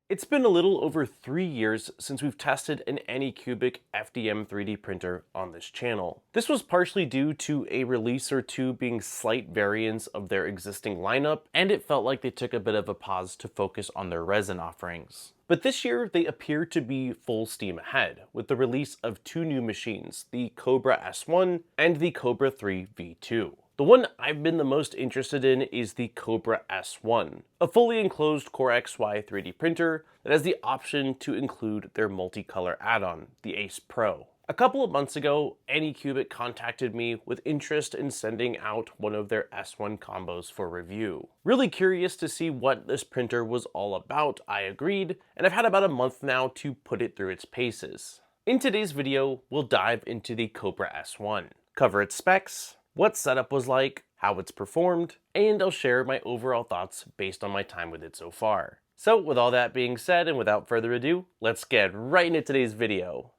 It's been a little over 3 years since we've tested an Anycubic FDM 3D printer on this channel. This was partially due to a release or two being slight variants of their existing lineup, and it felt like they took a bit of a pause to focus on their resin offerings. But this year, they appear to be full steam ahead, with the release of two new machines, the Kobra S1 and the Kobra 3 V2. The one I've been the most interested in is the Kobra S1, a fully enclosed CoreXY 3D printer that has the option to include their multicolor add-on, the Ace Pro. A couple of months ago, Anycubic contacted me with interest in sending out one of their S1 combos for review. Really curious to see what this printer was all about, I agreed, and I've had about a month now to put it through its paces. In today's video, we'll dive into the Kobra S1, cover its specs, what setup was like, how it's performed, and I'll share my overall thoughts based on my time with it so far. So with all that being said and without further ado, let's get right into today's video.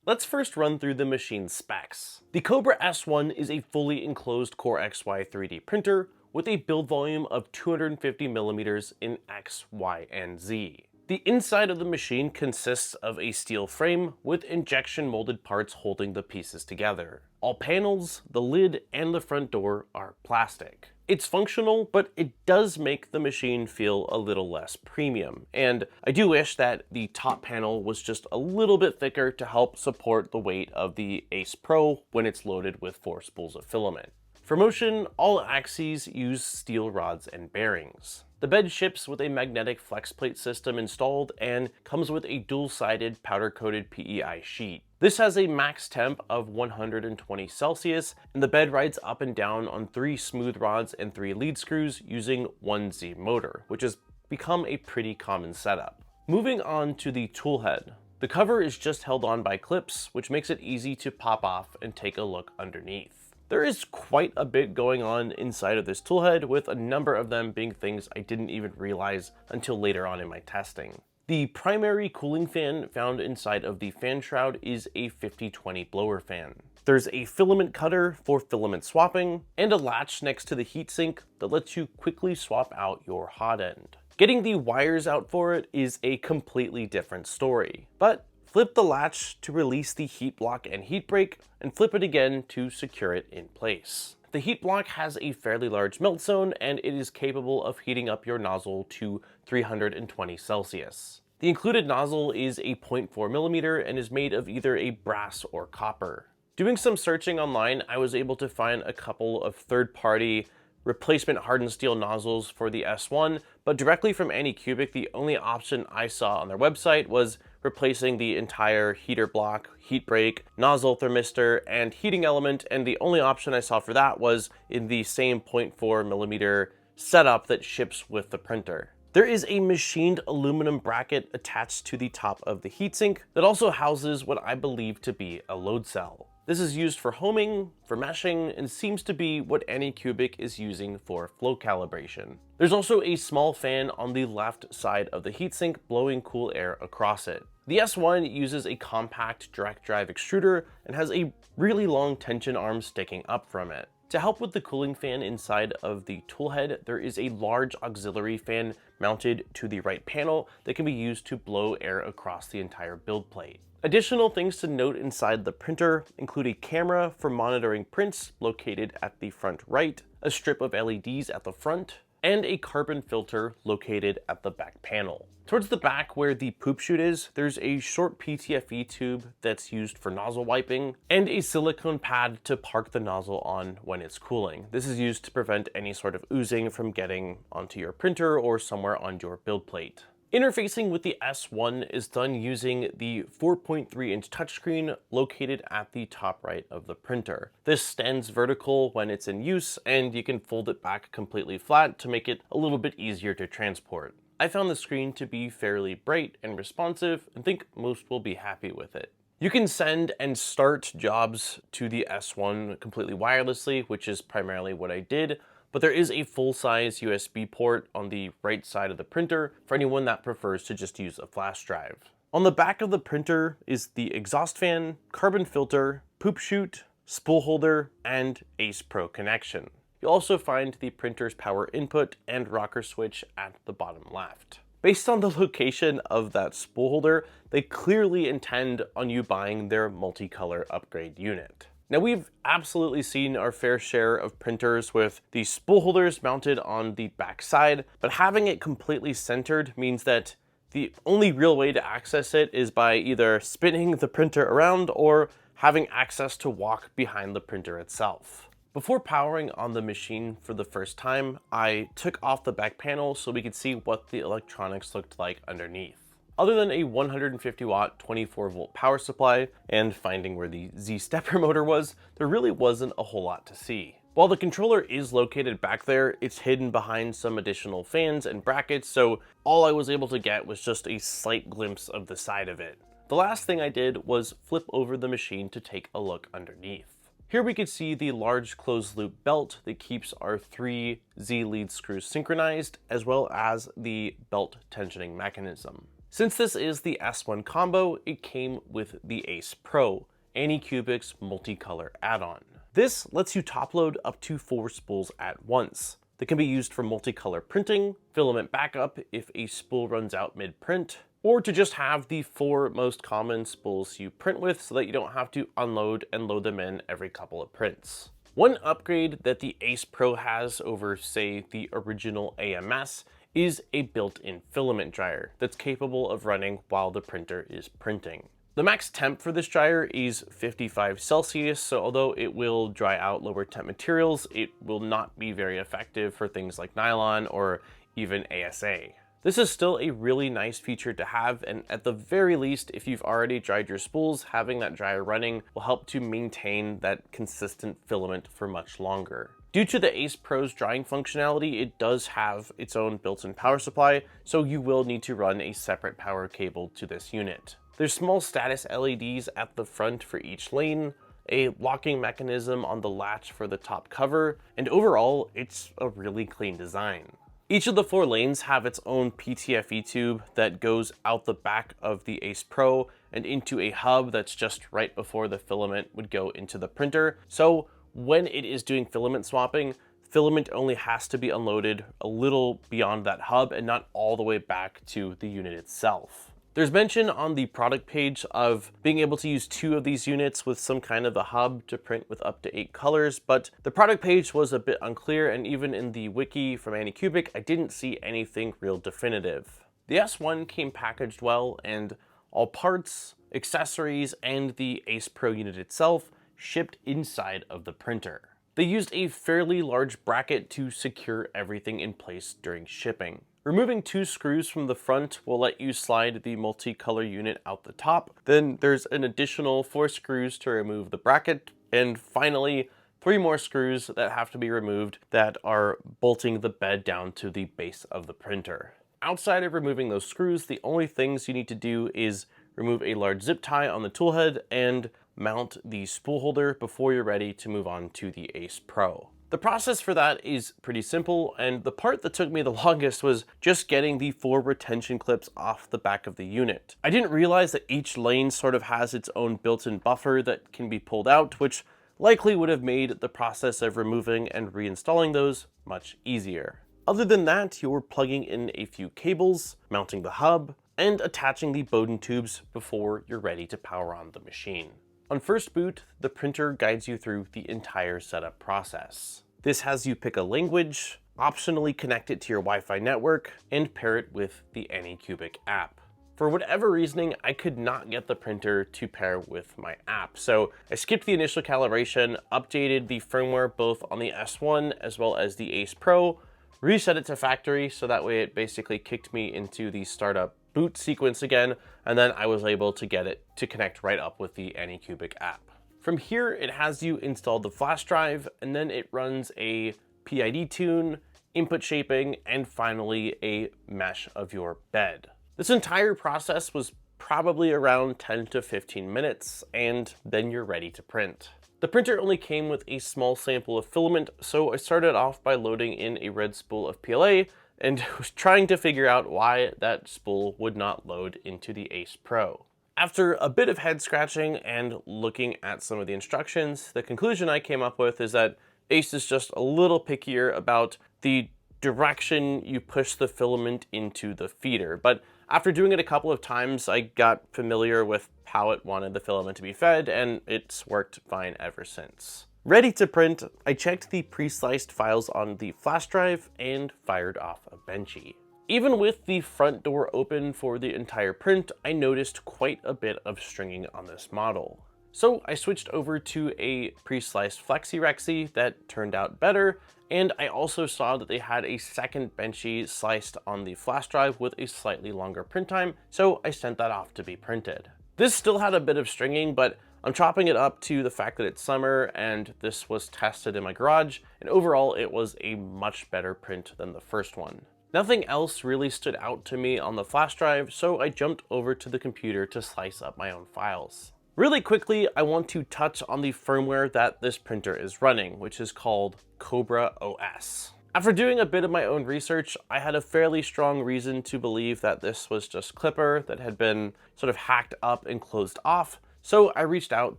Let's first run through the machine's specs. The Kobra S1 is a fully enclosed CoreXY 3D printer with a build volume of 250mm in X, Y, and Z. The inside of the machine consists of a steel frame with injection molded parts holding the pieces together. All panels, the lid, and the front door are plastic. It's functional, but it does make the machine feel a little less premium. And I do wish that the top panel was just a little bit thicker to help support the weight of the Ace Pro when it's loaded with 4 spools of filament. For motion, all axes use steel rods and bearings. The bed ships with a magnetic flex plate system installed and comes with a dual-sided powder-coated PEI sheet. This has a max temp of 120 Celsius, and the bed rides up and down on 3 smooth rods and 3 lead screws using 1Z motor, which has become a pretty common setup. Moving on to the tool head. The cover is just held on by clips, which makes it easy to pop off and take a look underneath. There is quite a bit going on inside of this toolhead, with a number of them being things I didn't even realize until later on in my testing. The primary cooling fan found inside of the fan shroud is a 5020 blower fan. There's a filament cutter for filament swapping, and a latch next to the heatsink that lets you quickly swap out your hot end. Getting the wires out for it is a completely different story, but flip the latch to release the heat block and heat break, and flip it again to secure it in place. The heat block has a fairly large melt zone, and it is capable of heating up your nozzle to 320 Celsius. The included nozzle is a 0.4mm and is made of either a brass or copper. Doing some searching online, I was able to find a couple of third-party replacement hardened steel nozzles for the S1, but directly from Anycubic, the only option I saw on their website was replacing the entire heater block, heat break, nozzle thermistor, and heating element, and the only option I saw for that was in the same 0.4mm setup that ships with the printer. There is a machined aluminum bracket attached to the top of the heatsink that also houses what I believe to be a load cell. This is used for homing, for meshing, and seems to be what Anycubic is using for flow calibration. There's also a small fan on the left side of the heatsink blowing cool air across it. The S1 uses a compact direct drive extruder and has a really long tension arm sticking up from it. To help with the cooling fan inside of the toolhead, there is a large auxiliary fan mounted to the right panel that can be used to blow air across the entire build plate. Additional things to note inside the printer include a camera for monitoring prints located at the front right, a strip of LEDs at the front, and a carbon filter located at the back panel. Towards the back where the poop chute is, there's a short PTFE tube that's used for nozzle wiping, and a silicone pad to park the nozzle on when it's cooling. This is used to prevent any sort of oozing from getting onto your printer or somewhere on your build plate. Interfacing with the S1 is done using the 4.3-inch touchscreen located at the top right of the printer. This stands vertical when it's in use, and you can fold it back completely flat to make it a little bit easier to transport. I found the screen to be fairly bright and responsive, and think most will be happy with it. You can send and start jobs to the S1 completely wirelessly, which is primarily what I did, but there is a full-size USB port on the right side of the printer for anyone that prefers to just use a flash drive. On the back of the printer is the exhaust fan, carbon filter, poop chute, spool holder, and Ace Pro connection. You'll also find the printer's power input and rocker switch at the bottom left. Based on the location of that spool holder, they clearly intend on you buying their multicolor upgrade unit. Now, we've absolutely seen our fair share of printers with these spool holders mounted on the back side, but having it completely centered means that the only real way to access it is by either spinning the printer around or having access to walk behind the printer itself. Before powering on the machine for the first time, I took off the back panel so we could see what the electronics looked like underneath. Other than a 150 watt 24 volt power supply and finding where the Z stepper motor was, there really wasn't a whole lot to see. While the controller is located back there, it's hidden behind some additional fans and brackets, so all I was able to get was just a slight glimpse of the side of it. The last thing I did was flip over the machine to take a look underneath. Here we could see the large closed loop belt that keeps our 3 Z lead screws synchronized, as well as the belt tensioning mechanism. Since this is the S1 Combo, it came with the Ace Pro, Anycubic's multicolor add-on. This lets you top load up to 4 spools at once. That can be used for multicolor printing, filament backup if a spool runs out mid-print, or to just have the 4 most common spools you print with so that you don't have to unload and load them in every couple of prints. One upgrade that the Ace Pro has over, say, the original AMS is a built-in filament dryer that's capable of running while the printer is printing. The max temp for this dryer is 55 Celsius, so although it will dry out lower temp materials, it will not be very effective for things like nylon or even ASA. This is still a really nice feature to have, and at the very least, if you've already dried your spools, having that dryer running will help to maintain that consistent filament for much longer. Due to the Ace Pro's drying functionality, it does have its own built-in power supply, so you will need to run a separate power cable to this unit. There's small status LEDs at the front for each lane, a locking mechanism on the latch for the top cover, and overall, it's a really clean design. Each of the 4 lanes have its own PTFE tube that goes out the back of the Ace Pro and into a hub that's just right before the filament would go into the printer. So when it is doing filament swapping, filament only has to be unloaded a little beyond that hub and not all the way back to the unit itself. There's mention on the product page of being able to use 2 of these units with some kind of a hub to print with up to 8 colors, but the product page was a bit unclear, and even in the wiki from Anycubic, I didn't see anything real definitive. The S1 came packaged well, and all parts, accessories, and the Ace Pro unit itself shipped inside of the printer. They used a fairly large bracket to secure everything in place during shipping. Removing 2 screws from the front will let you slide the multicolor unit out the top. Then there's an additional 4 screws to remove the bracket. And finally, 3 more screws that have to be removed that are bolting the bed down to the base of the printer. Outside of removing those screws, the only things you need to do is remove a large zip tie on the toolhead and mount the spool holder before you're ready to move on to the Ace Pro. The process for that is pretty simple, and the part that took me the longest was just getting the 4 retention clips off the back of the unit. I didn't realize that each lane sort of has its own built-in buffer that can be pulled out, which likely would have made the process of removing and reinstalling those much easier. Other than that, you're plugging in a few cables, mounting the hub, and attaching the Bowden tubes before you're ready to power on the machine. On first boot, the printer guides you through the entire setup process. This has you pick a language, optionally connect it to your Wi-Fi network, and pair it with the Anycubic app. For whatever reasoning, I could not get the printer to pair with my app, so I skipped the initial calibration, updated the firmware both on the S1 as well as the Ace Pro, reset it to factory so that way it basically kicked me into the startup boot sequence again, and then I was able to get it to connect right up with the Anycubic app. From here, it has you install the flash drive, and then it runs a PID tune, input shaping, and finally a mesh of your bed. This entire process was probably around 10 to 15 minutes, and then you're ready to print. The printer only came with a small sample of filament, so I started off by loading in a red spool of PLA and was trying to figure out why that spool would not load into the Ace Pro. After a bit of head scratching and looking at some of the instructions, the conclusion I came up with is that Ace is just a little pickier about the direction you push the filament into the feeder. But after doing it a couple of times, I got familiar with how it wanted the filament to be fed, and it's worked fine ever since. Ready to print, I checked the pre-sliced files on the flash drive and fired off a Benchy. Even with the front door open for the entire print, I noticed quite a bit of stringing on this model. So I switched over to a pre-sliced FlexiRexy that turned out better, and I also saw that they had a second Benchy sliced on the flash drive with a slightly longer print time, so I sent that off to be printed. This still had a bit of stringing, but I'm chopping it up to the fact that it's summer and this was tested in my garage, and overall it was a much better print than the first one. Nothing else really stood out to me on the flash drive, so I jumped over to the computer to slice up my own files. Really quickly, I want to touch on the firmware that this printer is running, which is called Kobra OS. After doing a bit of my own research, I had a fairly strong reason to believe that this was just Clipper that had been sort of hacked up and closed off, so I reached out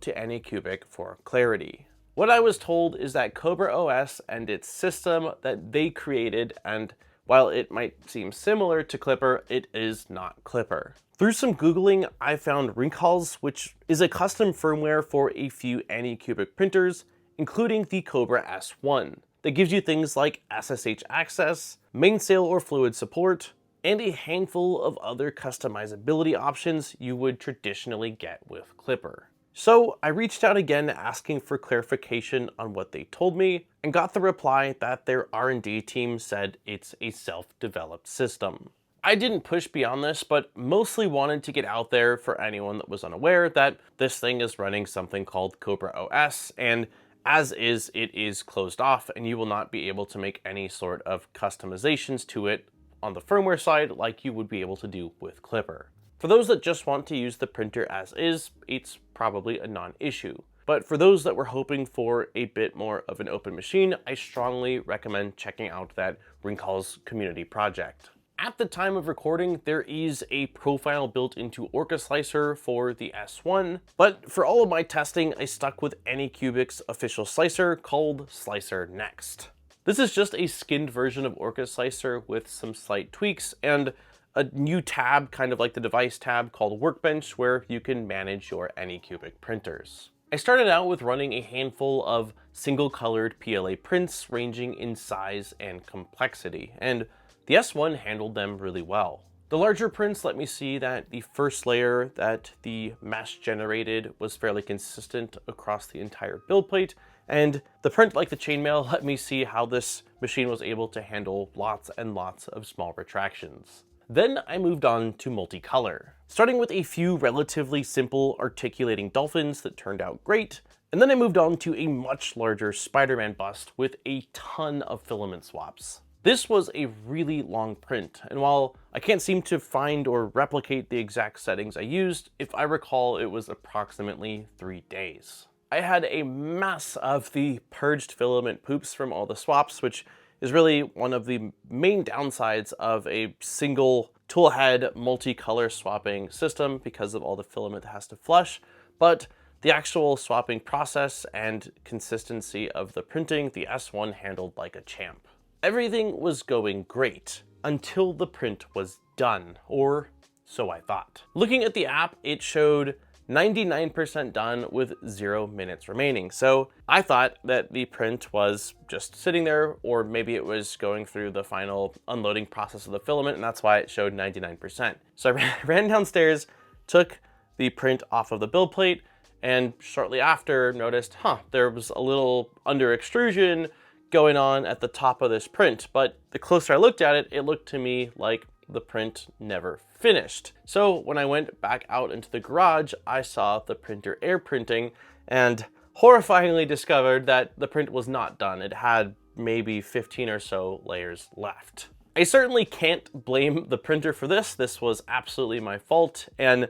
to Anycubic for clarity. What I was told is that Kobra OS and its system that they created, and while it might seem similar to Clipper, it is not Clipper. Through some Googling, I found Rinkhals, which is a custom firmware for a few Anycubic printers, including the Kobra S1, that gives you things like SSH access, mainsail or fluid support, and a handful of other customizability options you would traditionally get with Clipper. So I reached out again asking for clarification on what they told me, and got the reply that their R&D team said it's a self-developed system. I didn't push beyond this, but mostly wanted to get out there for anyone that was unaware that this thing is running something called Kobra OS, and as is, it is closed off, and you will not be able to make any sort of customizations to it on the firmware side like you would be able to do with Clipper. For those that just want to use the printer as is, it's probably a non-issue. But for those that were hoping for a bit more of an open machine, I strongly recommend checking out that Rinkhals community project. At the time of recording, there is a profile built into OrcaSlicer for the S1, but for all of my testing, I stuck with Anycubic's official slicer called Slicer Next. This is just a skinned version of OrcaSlicer with some slight tweaks and a new tab, kind of like the device tab, called Workbench, where you can manage your Anycubic printers. I started out with running a handful of single-colored PLA prints ranging in size and complexity, and the S1 handled them really well. The larger prints let me see that the first layer that the mesh generated was fairly consistent across the entire build plate, and the print like the chainmail let me see how this machine was able to handle lots and lots of small retractions. Then I moved on to multicolor, starting with a few relatively simple articulating dolphins that turned out great, and then I moved on to a much larger Spider-Man bust with a ton of filament swaps. This was a really long print, and while I can't seem to find or replicate the exact settings I used, if I recall, it was approximately 3 days. I had a mess of the purged filament poops from all the swaps, which is really one of the main downsides of a single toolhead multicolor swapping system because of all the filament that has to flush. But the actual swapping process and consistency of the printing, the S1 handled like a champ. Everything was going great until the print was done, or so I thought. Looking at the app, it showed 99% done with 0 minutes remaining. So I thought that the print was just sitting there, or maybe it was going through the final unloading process of the filament, and that's why it showed 99%. So I ran downstairs, took the print off of the build plate, and shortly after noticed, there was a little under extrusion going on at the top of this print. But the closer I looked at it, it looked to me like the print never finished. So when I went back out into the garage, I saw the printer air printing and horrifyingly discovered that the print was not done. It had maybe 15 or so layers left. I certainly can't blame the printer for this. This was absolutely my fault. And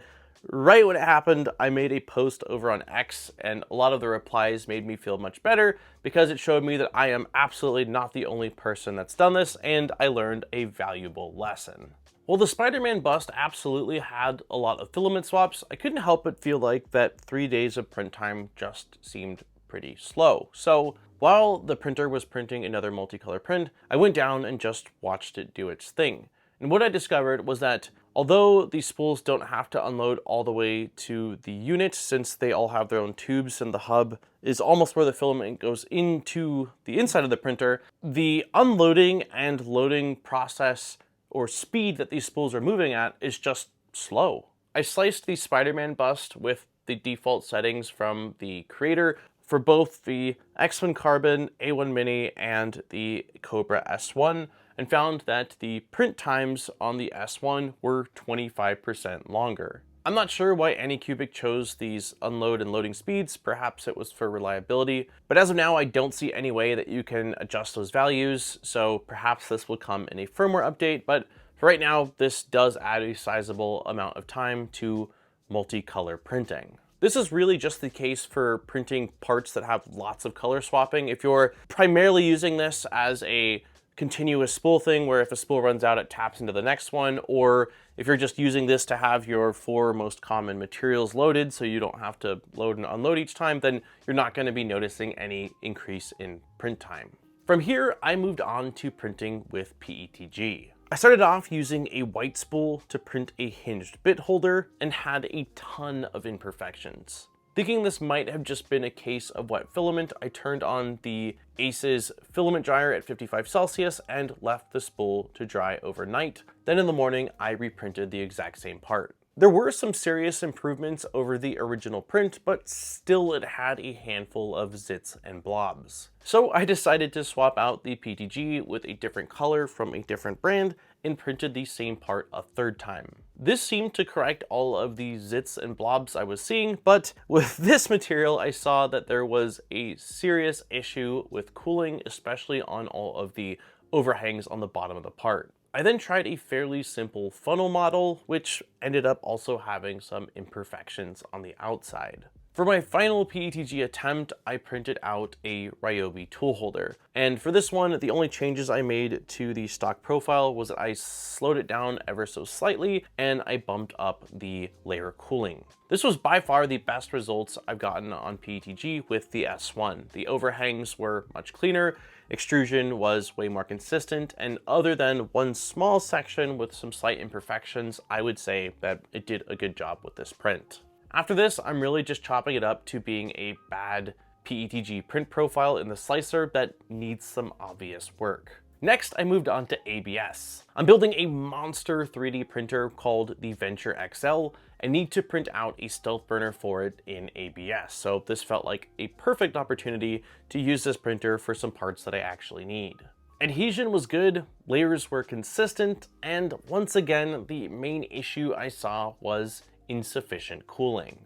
right when it happened, I made a post over on X, and a lot of the replies made me feel much better because it showed me that I am absolutely not the only person that's done this, and I learned a valuable lesson. While the Spider-Man bust absolutely had a lot of filament swaps, I couldn't help but feel like that 3 days of print time just seemed pretty slow. So While the printer was printing another multicolor print, I went down and just watched it do its thing. And what I discovered was that although these spools don't have to unload all the way to the unit, since they all have their own tubes and the hub is almost where the filament goes into the inside of the printer, the unloading and loading process or speed that these spools are moving at is just slow. I sliced the Spider-Man bust with the default settings from the creator for both the X1 Carbon, A1 Mini, and the Kobra S1, and found that the print times on the S1 were 25% longer. I'm not sure why Anycubic chose these unload and loading speeds, perhaps it was for reliability, but as of now I don't see any way that you can adjust those values, so perhaps this will come in a firmware update, but for right now this does add a sizable amount of time to multicolor printing. This is really just the case for printing parts that have lots of color swapping. If you're primarily using this as a continuous spool thing where if a spool runs out it taps into the next one, or if you're just using this to have your 4 most common materials loaded so you don't have to load and unload each time, then you're not going to be noticing any increase in print time. From here I moved on to printing with PETG. I started off using a white spool to print a hinged bit holder and had a ton of imperfections. Thinking this might have just been a case of wet filament, I turned on the Ace's filament dryer at 55 Celsius and left the spool to dry overnight. Then in the morning, I reprinted the exact same part. There were some serious improvements over the original print, but still it had a handful of zits and blobs. So I decided to swap out the PETG with a different color from a different brand and printed the same part a third time. This seemed to correct all of the zits and blobs I was seeing, but with this material I saw that there was a serious issue with cooling, especially on all of the overhangs on the bottom of the part. I then tried a fairly simple funnel model, which ended up also having some imperfections on the outside. For my final PETG attempt, I printed out a Ryobi tool holder. And for this one, the only changes I made to the stock profile was that I slowed it down ever so slightly and I bumped up the layer cooling. This was by far the best results I've gotten on PETG with the S1. The overhangs were much cleaner, extrusion was way more consistent, and other than one small section with some slight imperfections, I would say that it did a good job with this print. After this, I'm really just chopping it up to being a bad PETG print profile in the slicer that needs some obvious work. Next, I moved on to ABS. I'm building a monster 3D printer called the Venture XL and need to print out a stealth burner for it in ABS. So this felt like a perfect opportunity to use this printer for some parts that I actually need. Adhesion was good, layers were consistent, and once again, the main issue I saw was insufficient cooling.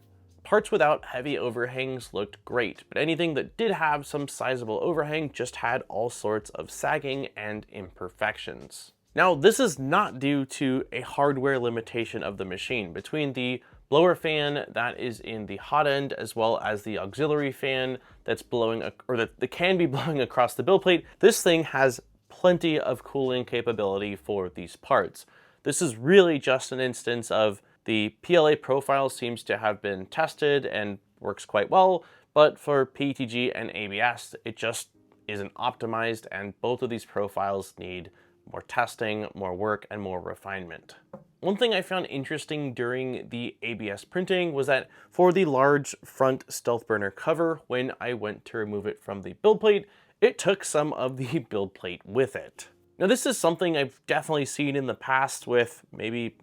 Parts without heavy overhangs looked great, but anything that did have some sizable overhang just had all sorts of sagging and imperfections. Now, this is not due to a hardware limitation of the machine. Between the blower fan that is in the hot end as well as the auxiliary fan that's blowing, or that can be blowing across the build plate, this thing has plenty of cooling capability for these parts. This is really just an instance of the PLA profile seems to have been tested and works quite well, but for PETG and ABS, it just isn't optimized, and both of these profiles need more testing, more work, and more refinement. One thing I found interesting during the ABS printing was that for the large front stealth burner cover, when I went to remove it from the build plate, it took some of the build plate with it. Now, this is something I've definitely seen in the past with maybe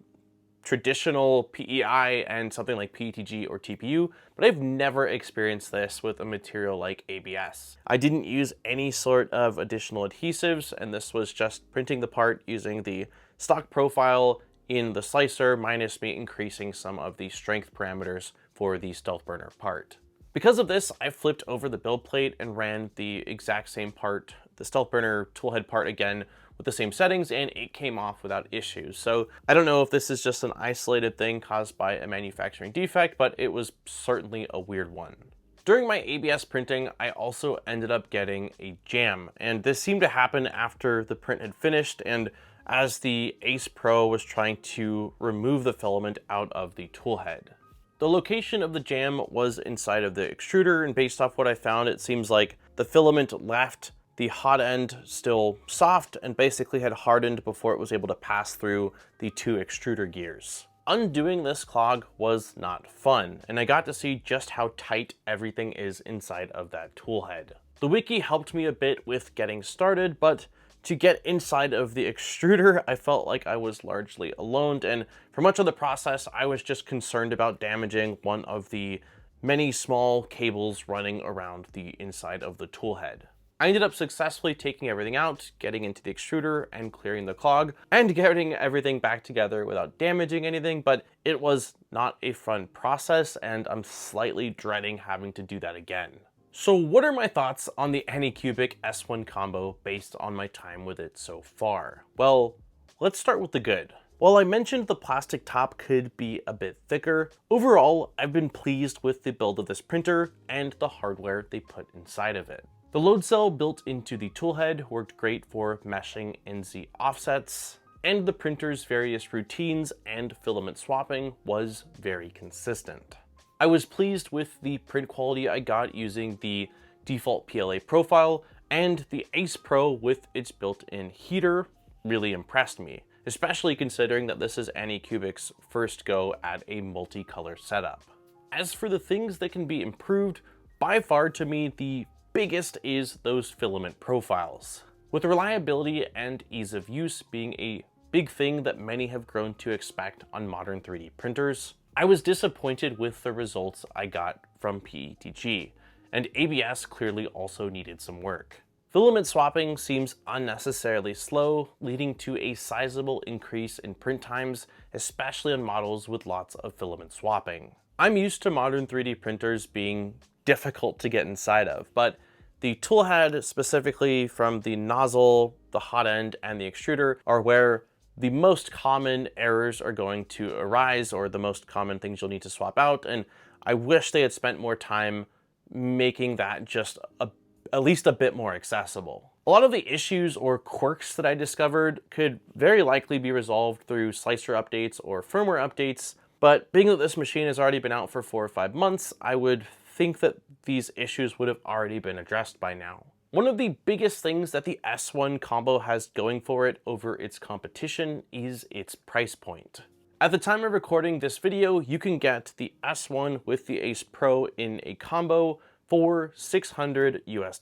traditional PEI and something like PETG or TPU, but I've never experienced this with a material like ABS. I didn't use any sort of additional adhesives, and this was just printing the part using the stock profile in the slicer, minus me increasing some of the strength parameters for the stealth burner part. Because of this, I flipped over the build plate and ran the exact same part, the stealth burner toolhead part again, with the same settings, and it came off without issues. So I don't know if this is just an isolated thing caused by a manufacturing defect, but it was certainly a weird one. During my ABS printing, I also ended up getting a jam, and this seemed to happen after the print had finished and as the Ace Pro was trying to remove the filament out of the toolhead. The location of the jam was inside of the extruder, and based off what I found, it seems like the filament left the hot end still soft and basically had hardened before it was able to pass through the 2 extruder gears. Undoing this clog was not fun, and I got to see just how tight everything is inside of that tool head. The wiki helped me a bit with getting started, but to get inside of the extruder, I felt like I was largely alone, and for much of the process, I was just concerned about damaging one of the many small cables running around the inside of the tool head. I ended up successfully taking everything out, getting into the extruder and clearing the clog, and getting everything back together without damaging anything, but it was not a fun process, and I'm slightly dreading having to do that again. So what are my thoughts on the Anycubic S1 Combo based on my time with it so far? Well, let's start with the good. While I mentioned the plastic top could be a bit thicker, overall I've been pleased with the build of this printer and the hardware they put inside of it. The load cell built into the toolhead worked great for meshing NZ offsets, and the printer's various routines and filament swapping was very consistent. I was pleased with the print quality I got using the default PLA profile, and the Ace Pro with its built-in heater really impressed me, especially considering that this is Anycubic's first go at a multicolor setup. As for the things that can be improved, by far to me the biggest is those filament profiles. With reliability and ease of use being a big thing that many have grown to expect on modern 3D printers, I was disappointed with the results I got from PETG, and ABS clearly also needed some work. Filament swapping seems unnecessarily slow, leading to a sizable increase in print times, especially on models with lots of filament swapping. I'm used to modern 3D printers being difficult to get inside of, but the tool head, specifically from the nozzle, the hot end, and the extruder, are where the most common errors are going to arise, or the most common things you'll need to swap out, and I wish they had spent more time making that just at least a bit more accessible. A lot of the issues or quirks that I discovered could very likely be resolved through slicer updates or firmware updates, but being that this machine has already been out for 4 or 5 months, I would think that these issues would have already been addressed by now. One of the biggest things that the S1 Combo has going for it over its competition is its price point. At the time of recording this video, you can get the S1 with the Ace Pro in a combo for $600 US,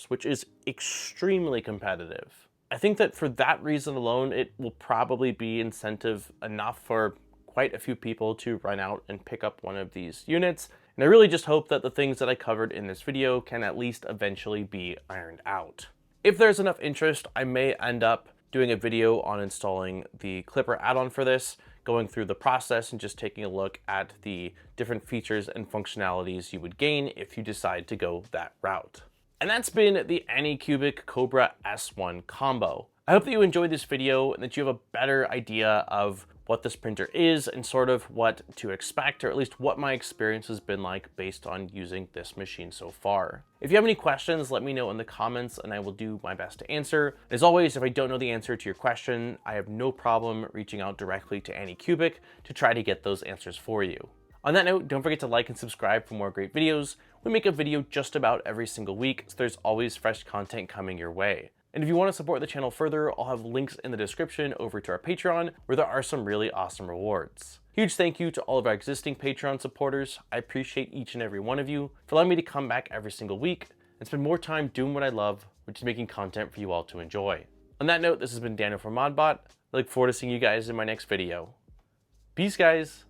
which is extremely competitive. I think that for that reason alone, it will probably be incentive enough for quite a few people to run out and pick up one of these units. And I really just hope that the things that I covered in this video can at least eventually be ironed out. If there's enough interest, I may end up doing a video on installing the Clipper add-on for this, going through the process and just taking a look at the different features and functionalities you would gain if you decide to go that route. And that's been the Anycubic Kobra S1 Combo. I hope that you enjoyed this video and that you have a better idea of what this printer is and sort of what to expect, or at least what my experience has been like based on using this machine so far. If you have any questions, let me know in the comments and I will do my best to answer. As always, if I don't know the answer to your question, I have no problem reaching out directly to Anycubic to try to get those answers for you. On that note, don't forget to like and subscribe for more great videos. We make a video just about every single week, so there's always fresh content coming your way. And if you want to support the channel further, I'll have links in the description over to our Patreon, where there are some really awesome rewards. Huge thank you to all of our existing Patreon supporters. I appreciate each and every one of you for allowing me to come back every single week and spend more time doing what I love, which is making content for you all to enjoy. On that note, this has been Daniel from ModBot. I look forward to seeing you guys in my next video. Peace, guys!